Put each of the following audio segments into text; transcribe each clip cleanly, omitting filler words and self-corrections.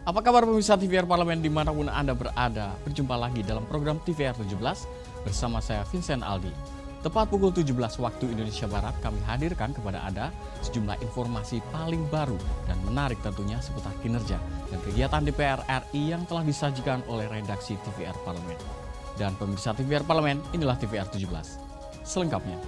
Apa kabar pemirsa TVR Parlemen dimanapun Anda berada? Berjumpa lagi dalam program TVR 17 bersama saya Vincent Aldi. Tepat pukul 17 waktu Indonesia Barat kami hadirkan kepada Anda sejumlah informasi paling baru dan menarik tentunya seputar kinerja dan kegiatan DPR RI yang telah disajikan oleh redaksi TVR Parlemen. Dan pemirsa TVR Parlemen, inilah TVR 17. Selengkapnya.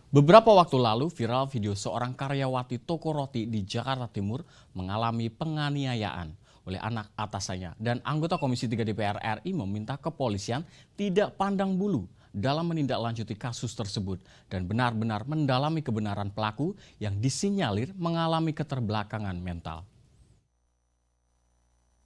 Beberapa waktu lalu viral video seorang karyawati toko roti di Jakarta Timur mengalami penganiayaan oleh anak atasannya dan anggota Komisi 3 DPR RI meminta kepolisian tidak pandang bulu dalam menindaklanjuti kasus tersebut dan benar-benar mendalami kebenaran pelaku yang disinyalir mengalami keterbelakangan mental.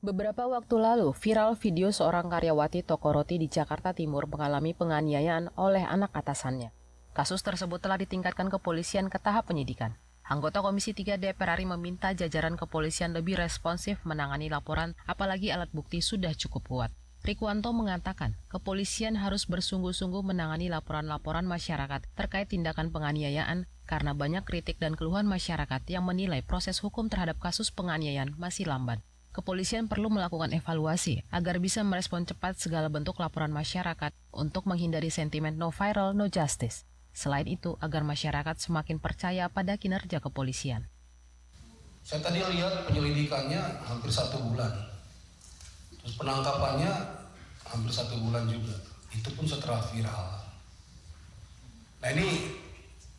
Beberapa waktu lalu, viral video seorang karyawati toko roti di Jakarta Timur mengalami penganiayaan oleh anak atasannya. Kasus tersebut telah ditingkatkan kepolisian ke tahap penyidikan. Anggota Komisi 3 DPR RI meminta jajaran kepolisian lebih responsif menangani laporan, apalagi alat bukti sudah cukup kuat. Rikuwanto mengatakan, kepolisian harus bersungguh-sungguh menangani laporan-laporan masyarakat terkait tindakan penganiayaan karena banyak kritik dan keluhan masyarakat yang menilai proses hukum terhadap kasus penganiayaan masih lamban. Kepolisian perlu melakukan evaluasi agar bisa merespon cepat segala bentuk laporan masyarakat untuk menghindari sentimen no viral, no justice. Selain itu, agar masyarakat semakin percaya pada kinerja kepolisian. Saya tadi lihat penyelidikannya hampir 1 bulan. Terus penangkapannya hampir 1 bulan juga. Itu pun setelah viral. Nah ini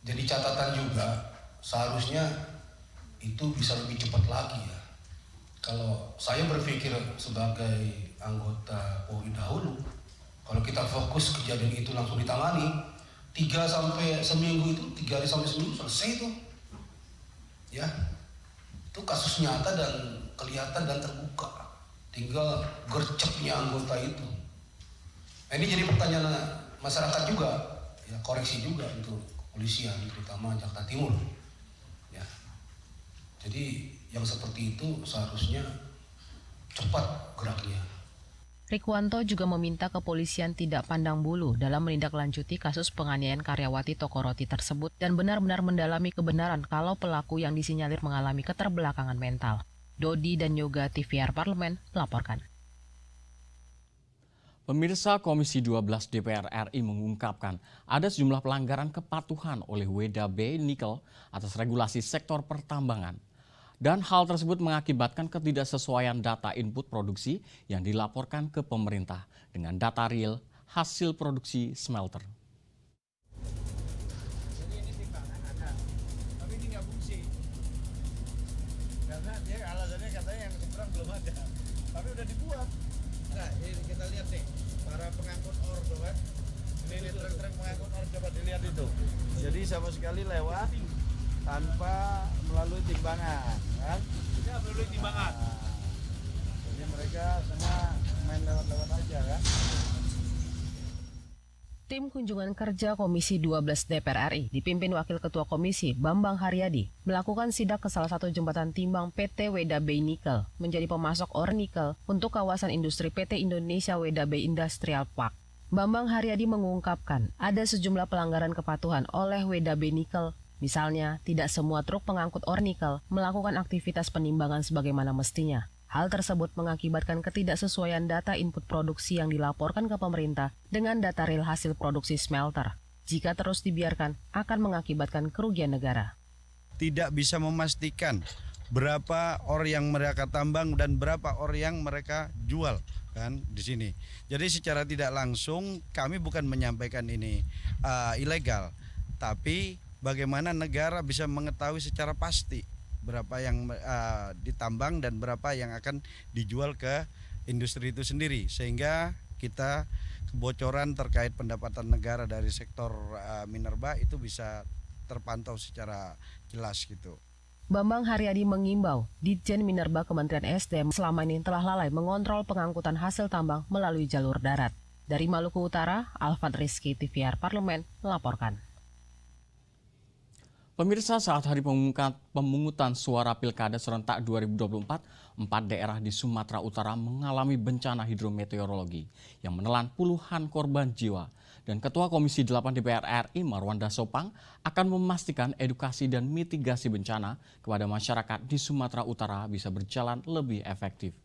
jadi catatan juga, seharusnya itu bisa lebih cepat lagi ya. Kalau saya berpikir sebagai anggota Polri dahulu, kalau kita fokus kejadian itu langsung ditangani, 3 sampai seminggu itu, 3 hari sampai seminggu selesai itu. Ya, itu kasus nyata dan kelihatan dan terbuka. Tinggal gercepnya anggota itu. Nah, ini jadi pertanyaan masyarakat juga, ya koreksi juga untuk kepolisian, terutama Jakarta Timur. Ya, jadi yang seperti itu seharusnya cepat geraknya. Rikuwanto juga meminta kepolisian tidak pandang bulu dalam menindaklanjuti kasus penganiayaan karyawati toko roti tersebut dan benar-benar mendalami kebenaran kalau pelaku yang disinyalir mengalami keterbelakangan mental. Dodi dan Yoga TVR Parlemen melaporkan. Pemirsa Komisi 12 DPR RI mengungkapkan ada sejumlah pelanggaran kepatuhan oleh WDB Nikel atas regulasi sektor pertambangan. Dan hal tersebut mengakibatkan ketidaksesuaian data input produksi yang dilaporkan ke pemerintah dengan data real hasil produksi smelter. Jadi ini timbangan ada, tapi ini nggak fungsi. Karena dia alasannya katanya yang seberang belum ada, tapi udah dibuat. Nah, ini kita lihat nih, para pengangkut ore tuh kan. Ini truk-truk pengangkut ore, coba dilihat itu. Jadi sama sekali lewat tanpa melalui timbangan, kan? Tidak melalui timbangan. Nah, jadi mereka semua main lewat-lewat aja, kan? Tim kunjungan kerja Komisi 12 DPR RI dipimpin Wakil Ketua Komisi Bambang Haryadi melakukan sidak ke salah satu jembatan timbang PT WDB Nikel menjadi pemasok ore nikel untuk kawasan industri PT Indonesia WDB Industrial Park. Bambang Haryadi mengungkapkan ada sejumlah pelanggaran kepatuhan oleh WDB Nikel. Misalnya, tidak semua truk pengangkut ore nikel melakukan aktivitas penimbangan sebagaimana mestinya. Hal tersebut mengakibatkan ketidaksesuaian data input produksi yang dilaporkan ke pemerintah dengan data real hasil produksi smelter. Jika terus dibiarkan, akan mengakibatkan kerugian negara. Tidak bisa memastikan berapa ore yang mereka tambang dan berapa ore yang mereka jual kan di sini. Jadi secara tidak langsung kami bukan menyampaikan ini ilegal, tapi bagaimana negara bisa mengetahui secara pasti berapa yang ditambang dan berapa yang akan dijual ke industri itu sendiri, sehingga kita kebocoran terkait pendapatan negara dari sektor minerba itu bisa terpantau secara jelas gitu. Bambang Haryadi mengimbau Ditjen Minerba Kementerian SDM selama ini telah lalai mengontrol pengangkutan hasil tambang melalui jalur darat. Dari Maluku Utara, Alfad Rizky TVR Parlemen melaporkan. Pemirsa, saat hari pemungutan suara Pilkada serentak 2024, 4 daerah di Sumatera Utara mengalami bencana hidrometeorologi yang menelan puluhan korban jiwa dan Ketua Komisi 8 DPR RI Marwanda Sopang akan memastikan edukasi dan mitigasi bencana kepada masyarakat di Sumatera Utara bisa berjalan lebih efektif.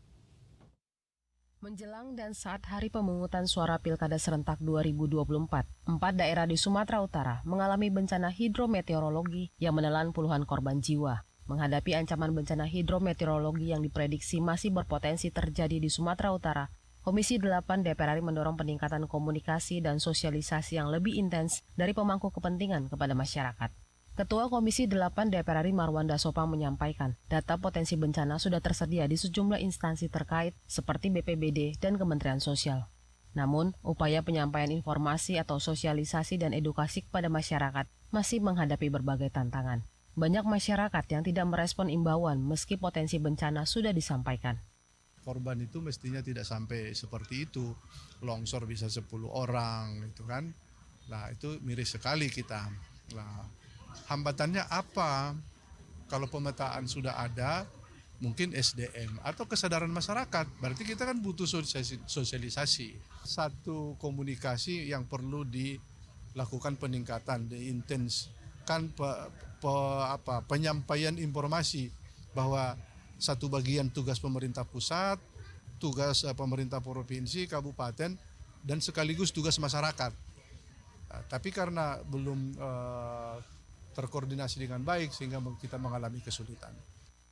Menjelang dan saat hari pemungutan suara Pilkada serentak 2024, 4 daerah di Sumatera Utara mengalami bencana hidrometeorologi yang menelan puluhan korban jiwa. Menghadapi ancaman bencana hidrometeorologi yang diprediksi masih berpotensi terjadi di Sumatera Utara, Komisi 8 DPR RI mendorong peningkatan komunikasi dan sosialisasi yang lebih intens dari pemangku kepentingan kepada masyarakat. Ketua Komisi 8 DPR RI Marwanda Sopang menyampaikan, data potensi bencana sudah tersedia di sejumlah instansi terkait seperti BPBD dan Kementerian Sosial. Namun, upaya penyampaian informasi atau sosialisasi dan edukasi kepada masyarakat masih menghadapi berbagai tantangan. Banyak masyarakat yang tidak merespon imbauan meski potensi bencana sudah disampaikan. Korban itu mestinya tidak sampai seperti itu, longsor bisa 10 orang gitu kan. Nah itu miris sekali kita. Nah hambatannya apa? Kalau pemetaan sudah ada, mungkin SDM atau kesadaran masyarakat, berarti kita kan butuh sosialisasi. Satu komunikasi yang perlu dilakukan peningkatan, diintenskan penyampaian informasi bahwa satu bagian tugas pemerintah pusat, tugas pemerintah provinsi, kabupaten, dan sekaligus tugas masyarakat. Nah, tapi karena belum terkoordinasi dengan baik sehingga kita mengalami kesulitan.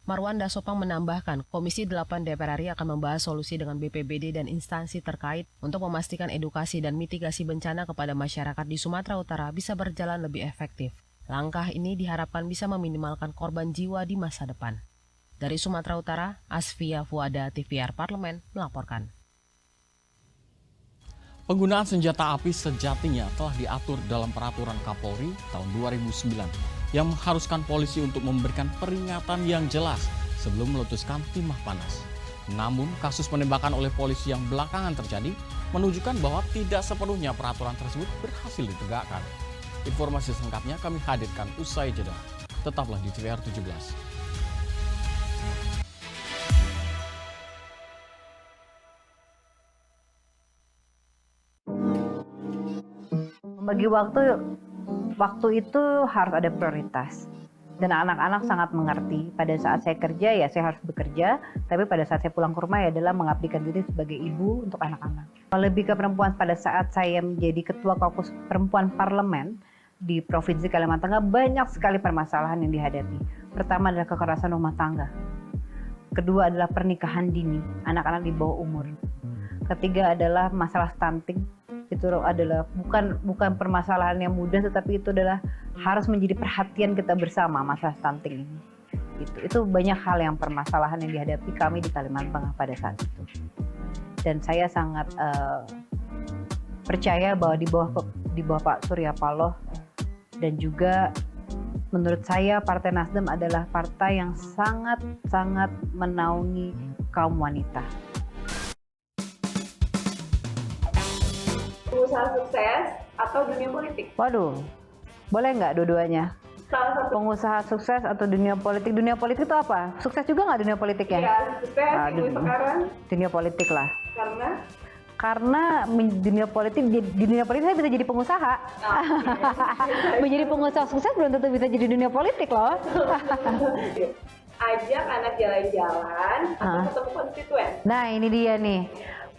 Marwanda Sopang menambahkan, Komisi 8 DPR RI akan membahas solusi dengan BPBD dan instansi terkait untuk memastikan edukasi dan mitigasi bencana kepada masyarakat di Sumatera Utara bisa berjalan lebih efektif. Langkah ini diharapkan bisa meminimalkan korban jiwa di masa depan. Dari Sumatera Utara, Asfia Fuada, TVR Parlemen, melaporkan. Penggunaan senjata api sejatinya telah diatur dalam Peraturan Kapolri tahun 2009 yang mengharuskan polisi untuk memberikan peringatan yang jelas sebelum meletuskan timah panas. Namun, kasus penembakan oleh polisi yang belakangan terjadi menunjukkan bahwa tidak sepenuhnya peraturan tersebut berhasil ditegakkan. Informasi selengkapnya kami hadirkan usai jeda. Tetaplah di TVR 17. Bagi waktu itu harus ada prioritas, dan anak-anak sangat mengerti. Pada saat saya kerja ya saya harus bekerja, tapi pada saat saya pulang ke rumah ya adalah mengabdikan diri sebagai ibu untuk anak-anak. Lebih ke perempuan, pada saat saya menjadi ketua Kaukus Perempuan Parlemen di Provinsi Kalimantan Tengah, banyak sekali permasalahan yang dihadapi. Pertama adalah kekerasan rumah tangga, kedua adalah pernikahan dini, anak-anak di bawah umur, ketiga adalah masalah stunting. Itu adalah bukan permasalahan yang mudah, tetapi itu adalah harus menjadi perhatian kita bersama, masalah stunting ini. Itu banyak hal yang permasalahan yang dihadapi kami di Kalimantan Tengah pada saat itu. Dan saya sangat percaya bahwa di bawah Pak Surya Paloh, dan juga menurut saya Partai Nasdem adalah partai yang sangat menaungi kaum wanita. Pengusaha sukses atau dunia politik? Waduh, boleh nggak dua-duanya? Salah satu. Pengusaha sukses atau dunia politik? Dunia politik itu apa? Sukses juga nggak dunia politiknya? Ya, sukses sekarang. Dunia politik lah. Karena di dunia politik saya bisa jadi pengusaha. Menjadi pengusaha sukses belum tentu bisa jadi dunia politik loh. Ajak anak jalan-jalan atau ketemu konstituen? Nah ini dia nih.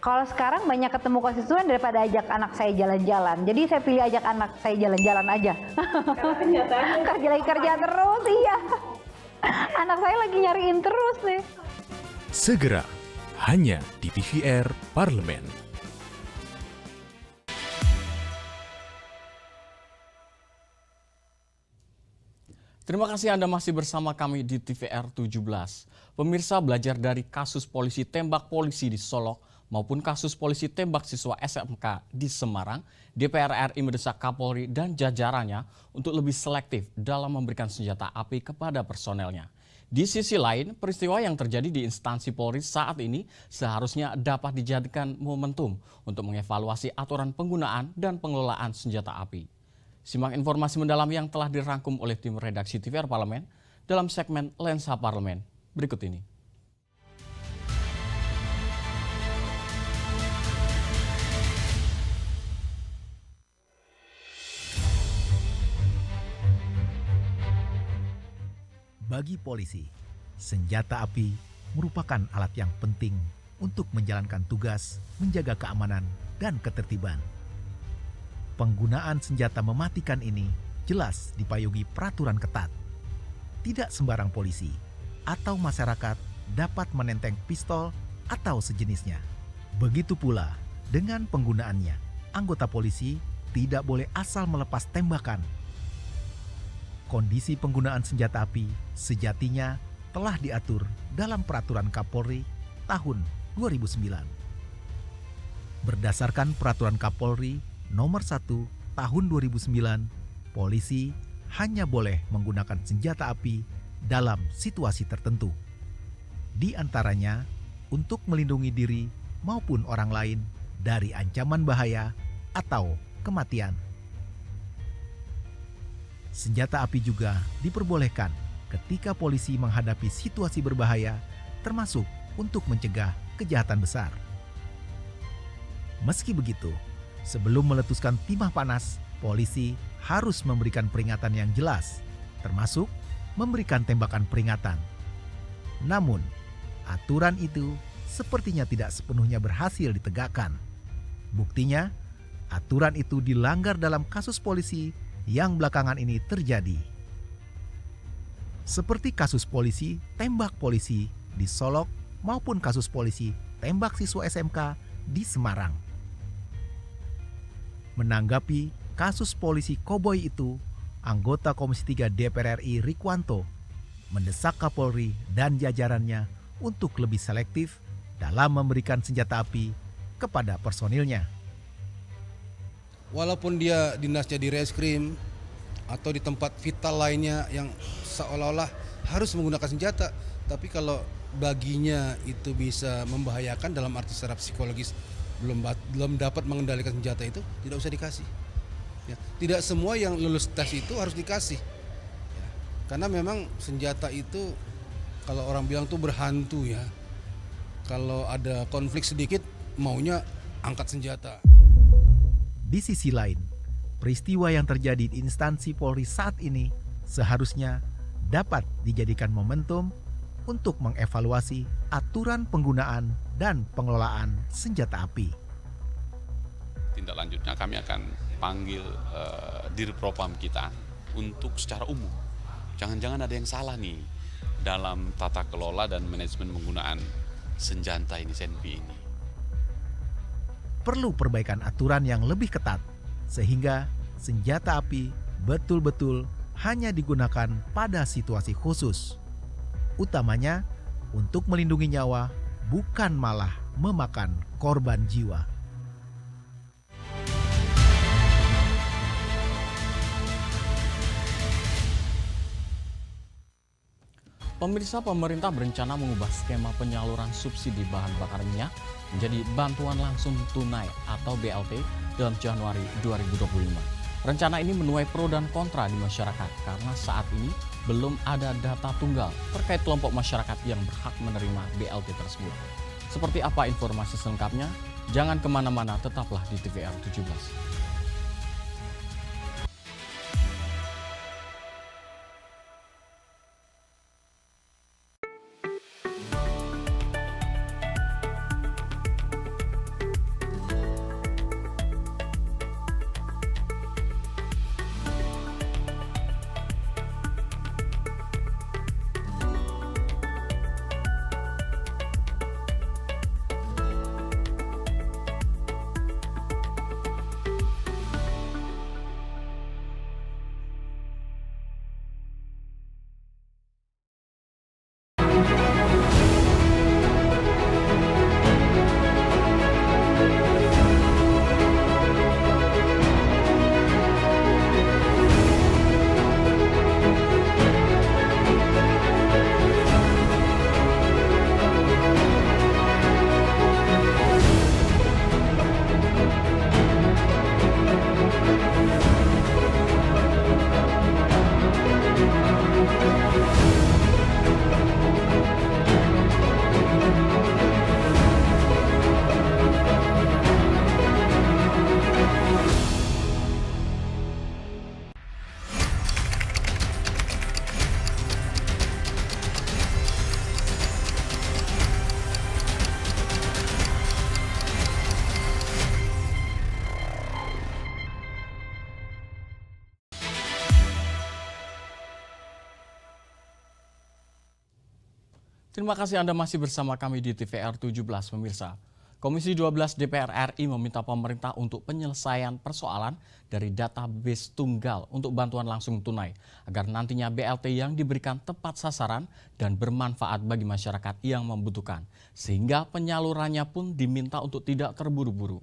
Kalau sekarang banyak ketemu konstituen daripada ajak anak saya jalan-jalan. Jadi saya pilih ajak anak saya jalan-jalan aja. Karena kenyataannya lagi kerja terus, iya. Anak saya lagi nyariin terus nih. Segera, hanya di TVR Parlemen. Terima kasih Anda masih bersama kami di TVR 17. Pemirsa, belajar dari kasus polisi tembak polisi di Solok maupun kasus polisi tembak siswa SMK di Semarang, DPR RI mendesak Kapolri dan jajarannya untuk lebih selektif dalam memberikan senjata api kepada personelnya. Di sisi lain, peristiwa yang terjadi di instansi Polri saat ini seharusnya dapat dijadikan momentum untuk mengevaluasi aturan penggunaan dan pengelolaan senjata api. Simak informasi mendalam yang telah dirangkum oleh tim redaksi TVR Parlemen dalam segmen Lensa Parlemen berikut ini. Bagi polisi, senjata api merupakan alat yang penting untuk menjalankan tugas menjaga keamanan dan ketertiban. Penggunaan senjata mematikan ini jelas dipayungi peraturan ketat. Tidak sembarang polisi atau masyarakat dapat menenteng pistol atau sejenisnya. Begitu pula dengan penggunaannya, anggota polisi tidak boleh asal melepas tembakan. Kondisi penggunaan senjata api sejatinya telah diatur dalam Peraturan Kapolri tahun 2009. Berdasarkan Peraturan Kapolri Nomor 1 Tahun 2009, polisi hanya boleh menggunakan senjata api dalam situasi tertentu. Di antaranya untuk melindungi diri maupun orang lain dari ancaman bahaya atau kematian. Senjata api juga diperbolehkan ketika polisi menghadapi situasi berbahaya, termasuk untuk mencegah kejahatan besar. Meski begitu, sebelum meletuskan timah panas, polisi harus memberikan peringatan yang jelas, termasuk memberikan tembakan peringatan. Namun, aturan itu sepertinya tidak sepenuhnya berhasil ditegakkan. Buktinya, aturan itu dilanggar dalam kasus polisi yang belakangan ini terjadi. Seperti kasus polisi tembak polisi di Solok maupun kasus polisi tembak siswa SMK di Semarang. Menanggapi kasus polisi koboi itu, anggota Komisi 3 DPR RI Rikwanto mendesak Kapolri dan jajarannya untuk lebih selektif dalam memberikan senjata api kepada personilnya. Walaupun dia dinasnya di reskrim atau di tempat vital lainnya yang seolah-olah harus menggunakan senjata, tapi kalau baginya itu bisa membahayakan dalam arti secara psikologis, belum dapat mengendalikan senjata itu, tidak usah dikasih. Ya, tidak semua yang lulus tes itu harus dikasih. Ya, karena memang senjata itu kalau orang bilang tuh berhantu ya. Kalau ada konflik sedikit maunya angkat senjata. Di sisi lain, peristiwa yang terjadi di instansi Polri saat ini seharusnya dapat dijadikan momentum untuk mengevaluasi aturan penggunaan dan pengelolaan senjata api. Tindak lanjutnya kami akan panggil Dirpropam kita untuk secara umum. Jangan-jangan ada yang salah nih dalam tata kelola dan manajemen penggunaan senjata ini, senpi ini. Perlu perbaikan aturan yang lebih ketat sehingga senjata api betul-betul hanya digunakan pada situasi khusus. Utamanya untuk melindungi nyawa, bukan malah memakan korban jiwa. Pemirsa, pemerintah berencana mengubah skema penyaluran subsidi bahan bakar minyak menjadi bantuan langsung tunai atau BLT dalam Januari 2025. Rencana ini menuai pro dan kontra di masyarakat karena saat ini belum ada data tunggal terkait kelompok masyarakat yang berhak menerima BLT tersebut. Seperti apa informasi selengkapnya? Jangan kemana-mana, tetaplah di TVR 17. Terima kasih Anda masih bersama kami di TVR 17 pemirsa. Komisi 12 DPR RI meminta pemerintah untuk penyelesaian persoalan dari database tunggal untuk bantuan langsung tunai agar nantinya BLT yang diberikan tepat sasaran dan bermanfaat bagi masyarakat yang membutuhkan, sehingga penyalurannya pun diminta untuk tidak terburu-buru.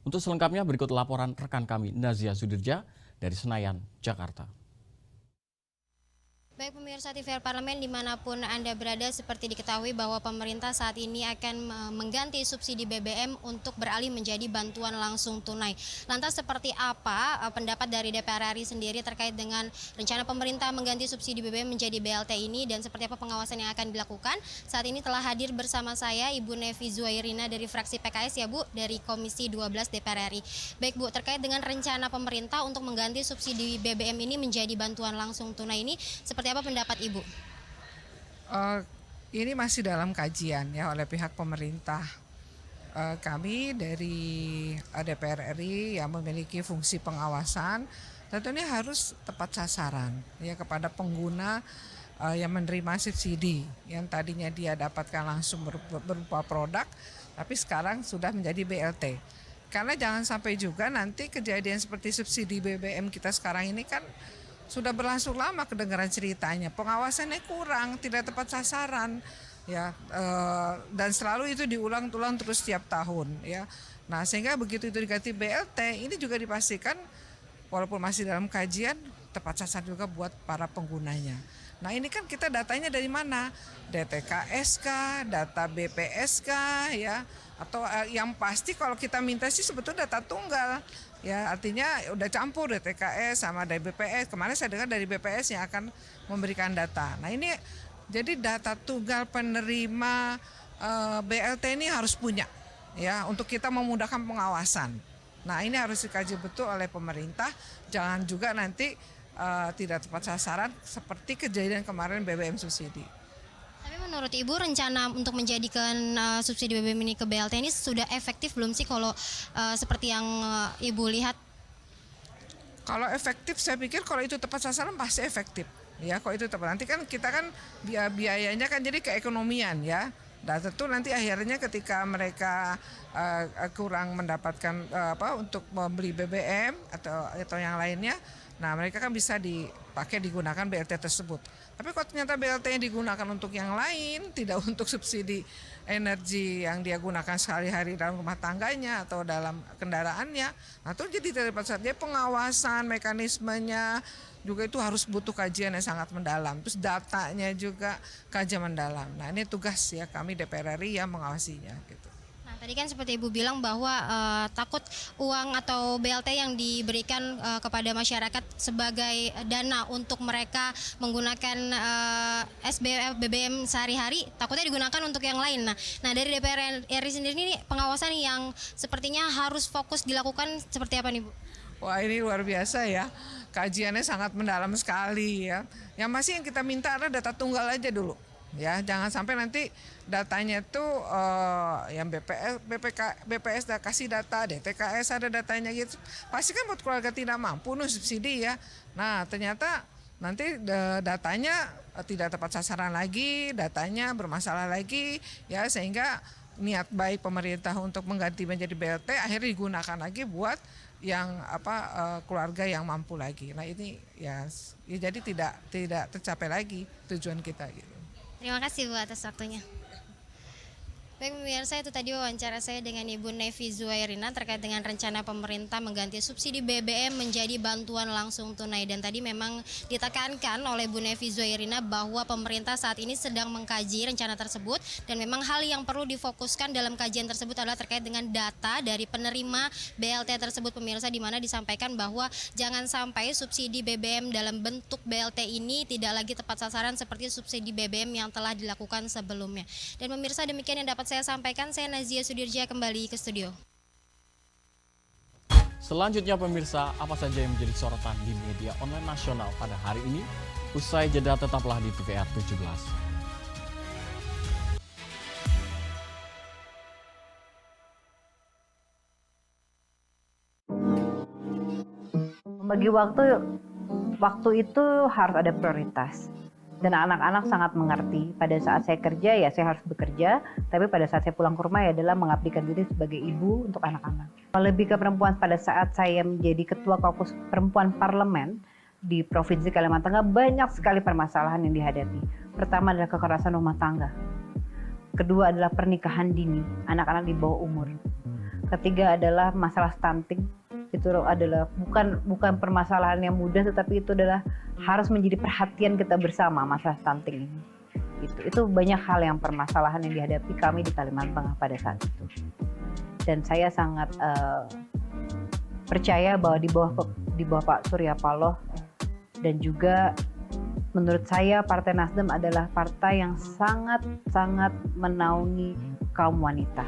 Untuk selengkapnya berikut laporan rekan kami Nazia Sudirja dari Senayan, Jakarta. Baik pemirsa TVR Parlemen dimanapun Anda berada, seperti diketahui bahwa pemerintah saat ini akan mengganti subsidi BBM untuk beralih menjadi bantuan langsung tunai. Lantas seperti apa pendapat dari DPR RI sendiri terkait dengan rencana pemerintah mengganti subsidi BBM menjadi BLT ini dan seperti apa pengawasan yang akan dilakukan? Saat ini telah hadir bersama saya Ibu Nevi Zuhairina dari fraksi PKS ya Bu, dari Komisi 12 DPR RI. Baik Bu, terkait dengan rencana pemerintah untuk mengganti subsidi BBM ini menjadi bantuan langsung tunai ini, seperti apa pendapat Ibu? Ini masih dalam kajian ya oleh pihak pemerintah. Kami dari DPR RI yang memiliki fungsi pengawasan tentunya harus tepat sasaran ya kepada pengguna yang menerima subsidi yang tadinya dia dapatkan langsung berupa produk, tapi sekarang sudah menjadi BLT. Karena jangan sampai juga nanti kejadian seperti subsidi BBM kita sekarang ini kan sudah berlangsung lama kedengaran ceritanya, pengawasannya kurang, tidak tepat sasaran, ya, dan selalu itu diulang-ulang terus setiap tahun, ya. Nah sehingga begitu itu diganti BLT, ini juga dipastikan walaupun masih dalam kajian tepat sasaran juga buat para penggunanya. Nah ini kan kita datanya dari mana? DTKSK, data BPSK, ya, atau yang pasti kalau kita minta sih sebetulnya data tunggal. Ya artinya udah campur DTKS sama dari BPS. Kemarin saya dengar dari BPS yang akan memberikan data. Nah ini jadi data tunggal penerima BLT ini harus punya ya untuk kita memudahkan pengawasan. Nah ini harus dikaji betul oleh pemerintah. Jangan juga nanti tidak tepat sasaran seperti kejadian kemarin BBM subsidi. Tapi menurut Ibu rencana untuk menjadikan subsidi BBM ini ke BLT ini sudah efektif belum sih kalau seperti yang Ibu lihat? Kalau efektif saya pikir kalau itu tepat sasaran pasti efektif. Ya kalau itu tepat, nanti kan kita kan biayanya kan jadi keekonomian ya. Dan tentu nanti akhirnya ketika mereka kurang mendapatkan untuk membeli BBM atau yang lainnya, nah mereka kan bisa digunakan BLT tersebut. Tapi kalau ternyata BLT yang digunakan untuk yang lain, tidak untuk subsidi energi yang dia gunakan sehari-hari dalam rumah tangganya atau dalam kendaraannya, nah itu jadi tidak tepat sasaran. Dia pengawasan mekanismenya juga itu harus butuh kajian yang sangat mendalam. Terus datanya juga kajian mendalam. Nah ini tugas ya kami DPR RI yang mengawasinya gitu. Nah, tadi kan seperti Ibu bilang bahwa takut uang atau BLT yang diberikan kepada masyarakat sebagai dana untuk mereka menggunakan BBM sehari-hari, takutnya digunakan untuk yang lain. Nah dari DPR RI sendiri ini pengawasan yang sepertinya harus fokus dilakukan seperti apa nih Bu? Wah ini luar biasa ya, kajiannya sangat mendalam sekali ya. Yang masih yang kita minta adalah data tunggal aja dulu. Ya, jangan sampai nanti datanya itu yang BPS kasih data, DTKS ada datanya gitu. Pasti kan buat keluarga tidak mampu subsidi ya. Nah, ternyata nanti datanya tidak tepat sasaran lagi, datanya bermasalah lagi ya sehingga niat baik pemerintah untuk mengganti menjadi BLT akhirnya digunakan lagi buat yang keluarga yang mampu lagi. Nah, ini ya jadi tidak tercapai lagi tujuan kita gitu. Terima kasih Bu atas waktunya. Baik pemirsa, itu tadi wawancara saya dengan Ibu Nevi Zuhairina terkait dengan rencana pemerintah mengganti subsidi BBM menjadi bantuan langsung tunai. Dan tadi memang ditekankan oleh Bu Nevi Zuhairina bahwa pemerintah saat ini sedang mengkaji rencana tersebut. Dan memang hal yang perlu difokuskan dalam kajian tersebut adalah terkait dengan data dari penerima BLT tersebut pemirsa, di mana disampaikan bahwa jangan sampai subsidi BBM dalam bentuk BLT ini tidak lagi tepat sasaran seperti subsidi BBM yang telah dilakukan sebelumnya. Dan pemirsa, demikian yang dapat saya sampaikan. Saya Nazia Sudirja kembali ke studio. Selanjutnya pemirsa, apa saja yang menjadi sorotan di media online nasional pada hari ini? Usai jeda tetaplah di TVR 17. Membagi waktu itu harus ada prioritas. Dan anak-anak sangat mengerti. Pada saat saya kerja ya saya harus bekerja, tapi pada saat saya pulang ke rumah ya adalah mengabdikan diri sebagai ibu untuk anak-anak. Lebih ke perempuan, pada saat saya menjadi ketua Kaukus Perempuan Parlemen di Provinsi Kalimantan Tengah, banyak sekali permasalahan yang dihadapi. Pertama adalah kekerasan rumah tangga. Kedua adalah pernikahan dini, anak-anak di bawah umur. Ketiga adalah masalah stunting. Itu adalah bukan permasalahan yang mudah, tetapi itu adalah harus menjadi perhatian kita bersama, masalah stunting ini. Itu banyak hal yang permasalahan yang dihadapi kami di Kalimantan Tengah pada saat itu. Dan saya sangat percaya bahwa di bawah Pak Surya Paloh dan juga menurut saya Partai Nasdem adalah partai yang sangat menaungi kaum wanita.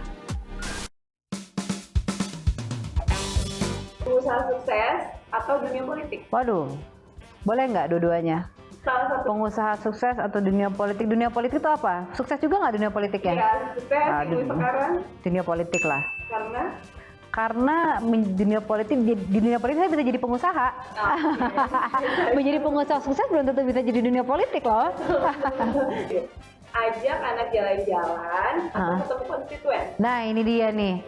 Pengusaha sukses atau dunia politik? Waduh, boleh nggak dua-duanya? Salah satu. Pengusaha sukses atau dunia politik? Dunia politik itu apa? Sukses juga nggak dunia politik ya? Iya, sukses sekarang. Dunia politik lah. Karena dunia politik, di dunia politik saya bisa jadi pengusaha. Menjadi pengusaha sukses belum tentu bisa jadi dunia politik loh. Ajak anak jalan-jalan atau ketemu konstituen? Nah ini dia nih.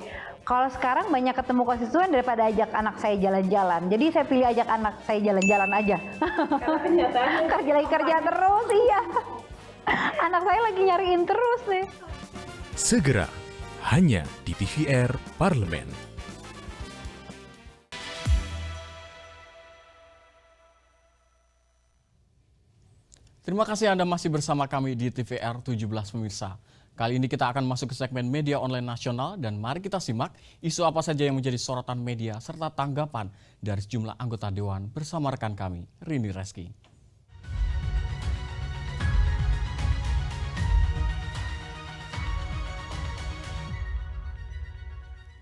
Kalau sekarang banyak ketemu konstituen daripada ajak anak saya jalan-jalan. Jadi saya pilih ajak anak saya jalan-jalan aja. Karena kenyataannya lagi kerja terus, iya. Anak saya lagi nyariin terus nih. Segera, hanya di TVR Parlemen. Terima kasih Anda masih bersama kami di TVR 17 pemirsa. Kali ini kita akan masuk ke segmen media online nasional dan mari kita simak isu apa saja yang menjadi sorotan media serta tanggapan dari sejumlah anggota Dewan bersama rekan kami, Rini Reski.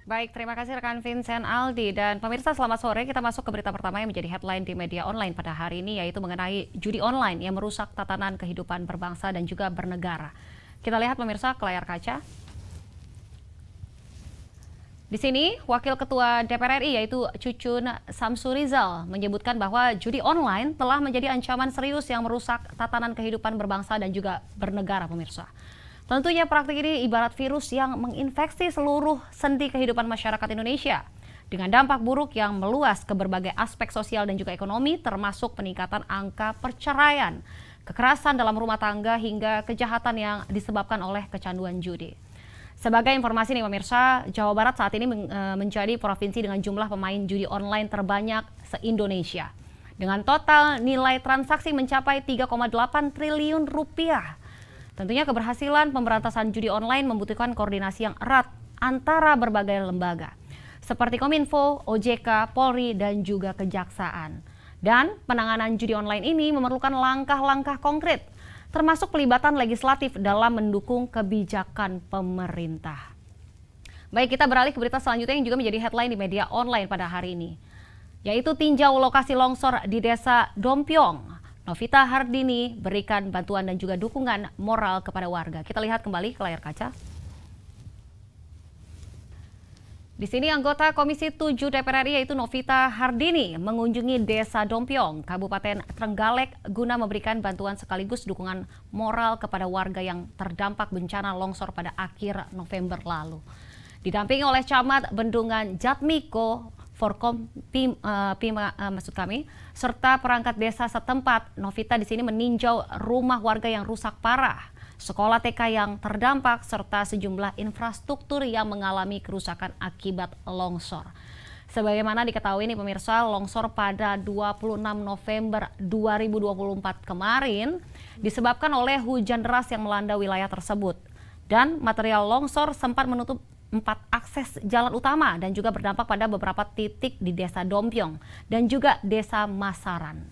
Baik, terima kasih rekan Vincent Aldi. Dan pemirsa, selamat sore. Kita masuk ke berita pertama yang menjadi headline di media online pada hari ini, yaitu mengenai judi online yang merusak tatanan kehidupan berbangsa dan juga bernegara. Kita lihat pemirsa ke layar kaca. Di sini, Wakil Ketua DPR RI yaitu Cucun Samsurizal menyebutkan bahwa judi online telah menjadi ancaman serius yang merusak tatanan kehidupan berbangsa dan juga bernegara, pemirsa. Tentunya praktik ini ibarat virus yang menginfeksi seluruh sendi kehidupan masyarakat Indonesia dengan dampak buruk yang meluas ke berbagai aspek sosial dan juga ekonomi, termasuk peningkatan angka perceraian, kekerasan dalam rumah tangga hingga kejahatan yang disebabkan oleh kecanduan judi. Sebagai informasi nih pemirsa, Jawa Barat saat ini menjadi provinsi dengan jumlah pemain judi online terbanyak se-Indonesia. Dengan total nilai transaksi mencapai 3,8 triliun rupiah. Tentunya keberhasilan pemberantasan judi online membutuhkan koordinasi yang erat antara berbagai lembaga, seperti Kominfo, OJK, Polri, dan juga Kejaksaan. Dan penanganan judi online ini memerlukan langkah-langkah konkret, termasuk pelibatan legislatif dalam mendukung kebijakan pemerintah. Baik, kita beralih ke berita selanjutnya yang juga menjadi headline di media online pada hari ini, yaitu tinjau lokasi longsor di Desa Dompiong. Novita Hardini berikan bantuan dan juga dukungan moral kepada warga. Kita lihat kembali ke layar kaca. Di sini anggota Komisi 7 DPR RI yaitu Novita Hardini mengunjungi Desa Dompiong, Kabupaten Trenggalek guna memberikan bantuan sekaligus dukungan moral kepada warga yang terdampak bencana longsor pada akhir November lalu. Didampingi oleh Camat Bendungan Jatmiko, serta perangkat desa setempat, Novita di sini meninjau rumah warga yang rusak parah, sekolah TK yang terdampak, serta sejumlah infrastruktur yang mengalami kerusakan akibat longsor. Sebagaimana diketahui nih pemirsa, longsor pada 26 November 2024 kemarin disebabkan oleh hujan deras yang melanda wilayah tersebut. Dan material longsor sempat menutup 4 akses jalan utama dan juga berdampak pada beberapa titik di Desa Dompiong dan juga Desa Masaran.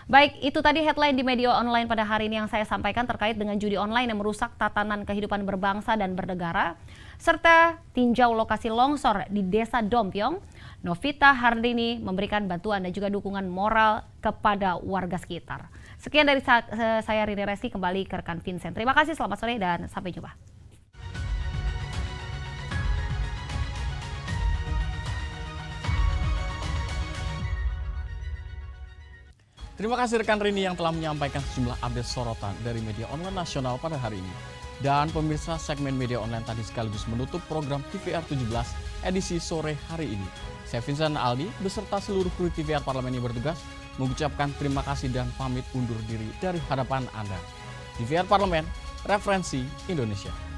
Baik, itu tadi headline di media online pada hari ini yang saya sampaikan terkait dengan judi online yang merusak tatanan kehidupan berbangsa dan bernegara, serta tinjau lokasi longsor di Desa Dompiong. Novita Hardini memberikan bantuan dan juga dukungan moral kepada warga sekitar. Sekian dari saya Rini Reski, kembali ke rekan Vincent. Terima kasih, selamat sore dan sampai jumpa. Terima kasih rekan Rini yang telah menyampaikan sejumlah update sorotan dari media online nasional pada hari ini. Dan pemirsa, segmen media online tadi sekaligus menutup program TVR 17 edisi sore hari ini. Saya Vincent Aldi beserta seluruh kru TVR Parlemen yang bertugas mengucapkan terima kasih dan pamit undur diri dari hadapan Anda. TVR Parlemen, referensi Indonesia.